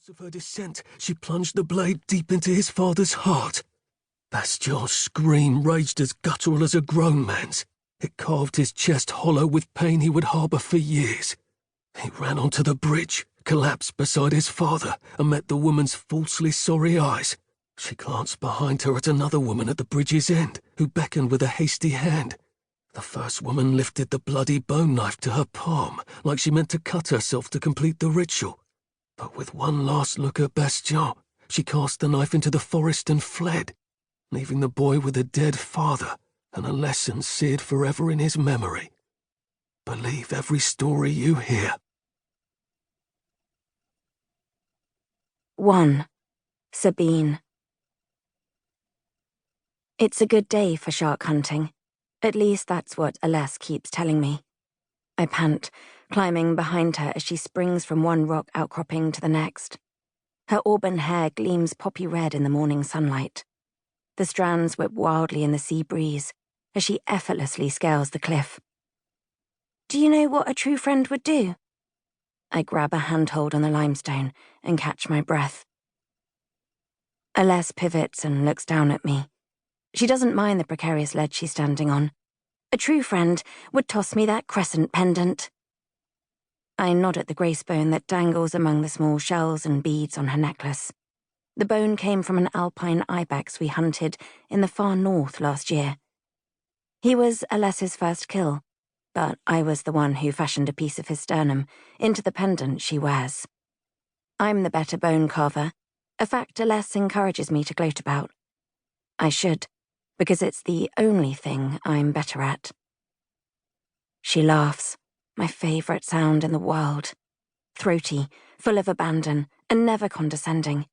of her descent, she plunged the blade deep into his father's heart. Bastian's scream raged as guttural as a grown man's. It carved his chest hollow with pain he would harbour for years. He ran onto the bridge, collapsed beside his father, and met the woman's falsely sorry eyes. She glanced behind her at another woman at the bridge's end, who beckoned with a hasty hand. The first woman lifted the bloody bone knife to her palm, like she meant to cut herself to complete the ritual. But with one last look at Bastien, she cast the knife into the forest and fled, leaving the boy with a dead father and a lesson seared forever in his memory. Believe every story you hear. 1. Sabine. It's a good day for shark hunting. At least that's what Ailesse keeps telling me. I pant, climbing behind her as she springs from one rock outcropping to the next. Her auburn hair gleams poppy red in the morning sunlight. The strands whip wildly in the sea breeze as she effortlessly scales the cliff. Do you know what a true friend would do? I grab a handhold on the limestone and catch my breath. Ailesse pivots and looks down at me. She doesn't mind the precarious ledge she's standing on. A true friend would toss me that crescent pendant. I nod at the grace bone that dangles among the small shells and beads on her necklace. The bone came from an alpine ibex we hunted in the far north last year. He was Ailesse's first kill, but I was the one who fashioned a piece of his sternum into the pendant she wears. I'm the better bone carver, a fact Ailesse encourages me to gloat about. I should, because it's the only thing I'm better at. She laughs, my favourite sound in the world. Throaty, full of abandon, and never condescending.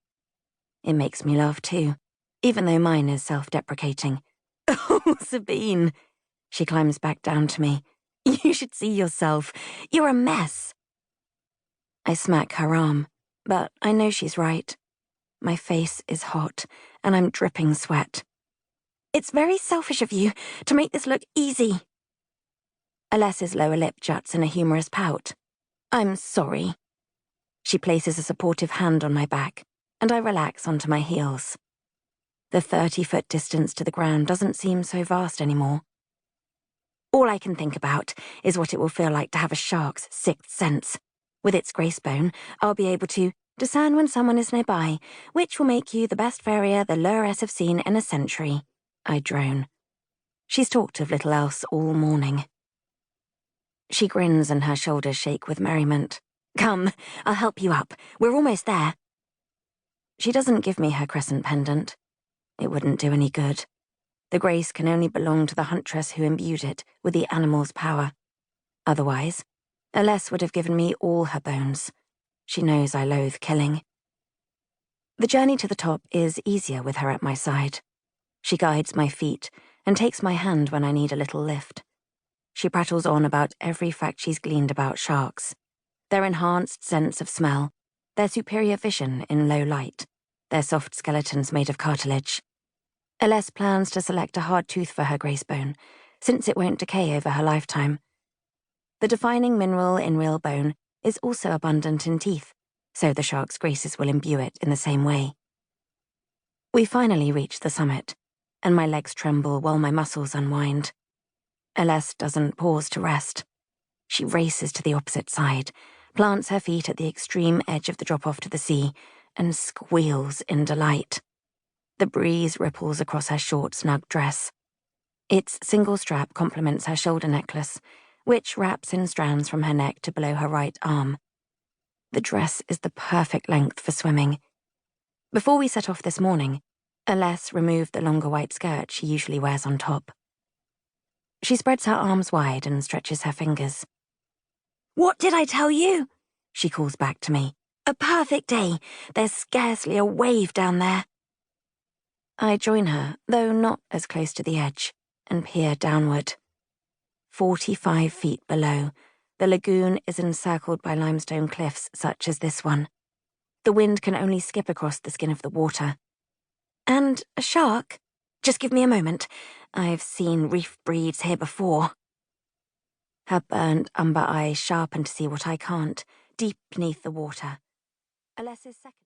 It makes me laugh too, even though mine is self-deprecating. Oh, Sabine! She climbs back down to me. You should see yourself. You're a mess. I smack her arm, but I know she's right. My face is hot, and I'm dripping sweat. It's very selfish of you to make this look easy. Ailesse's lower lip juts in a humorous pout. I'm sorry. She places a supportive hand on my back, and I relax onto my heels. The 30-foot distance to the ground doesn't seem so vast anymore. All I can think about is what it will feel like to have a shark's sixth sense. With its grace bone, I'll be able to discern when someone is nearby, which will make you the best farrier the Luress have seen in a century. I drone. She's talked of little else all morning. She grins and her shoulders shake with merriment. Come, I'll help you up. We're almost there. She doesn't give me her crescent pendant. It wouldn't do any good. The grace can only belong to the huntress who imbued it with the animal's power. Otherwise, Ailesse would have given me all her bones. She knows I loathe killing. The journey to the top is easier with her at my side. She guides my feet and takes my hand when I need a little lift. She prattles on about every fact she's gleaned about sharks. Their enhanced sense of smell, their superior vision in low light, their soft skeletons made of cartilage. Ailesse plans to select a hard tooth for her grace bone, since it won't decay over her lifetime. The defining mineral in real bone is also abundant in teeth, so the shark's graces will imbue it in the same way. We finally reach the summit, and my legs tremble while my muscles unwind. Ailesse doesn't pause to rest. She races to the opposite side, plants her feet at the extreme edge of the drop-off to the sea, and squeals in delight. The breeze ripples across her short, snug dress. Its single strap complements her shoulder necklace, which wraps in strands from her neck to below her right arm. The dress is the perfect length for swimming. Before we set off this morning, Ailesse removed the longer white skirt she usually wears on top. She spreads her arms wide and stretches her fingers. What did I tell you? She calls back to me. A perfect day. There's scarcely a wave down there. I join her, though not as close to the edge, and peer downward. 45 feet below, the lagoon is encircled by limestone cliffs such as this one. The wind can only skip across the skin of the water. And a shark? Just give me a moment. I've seen reef breeds here before. Her burnt umber eyes sharpen to see what I can't, deep beneath the water. Ailesse's second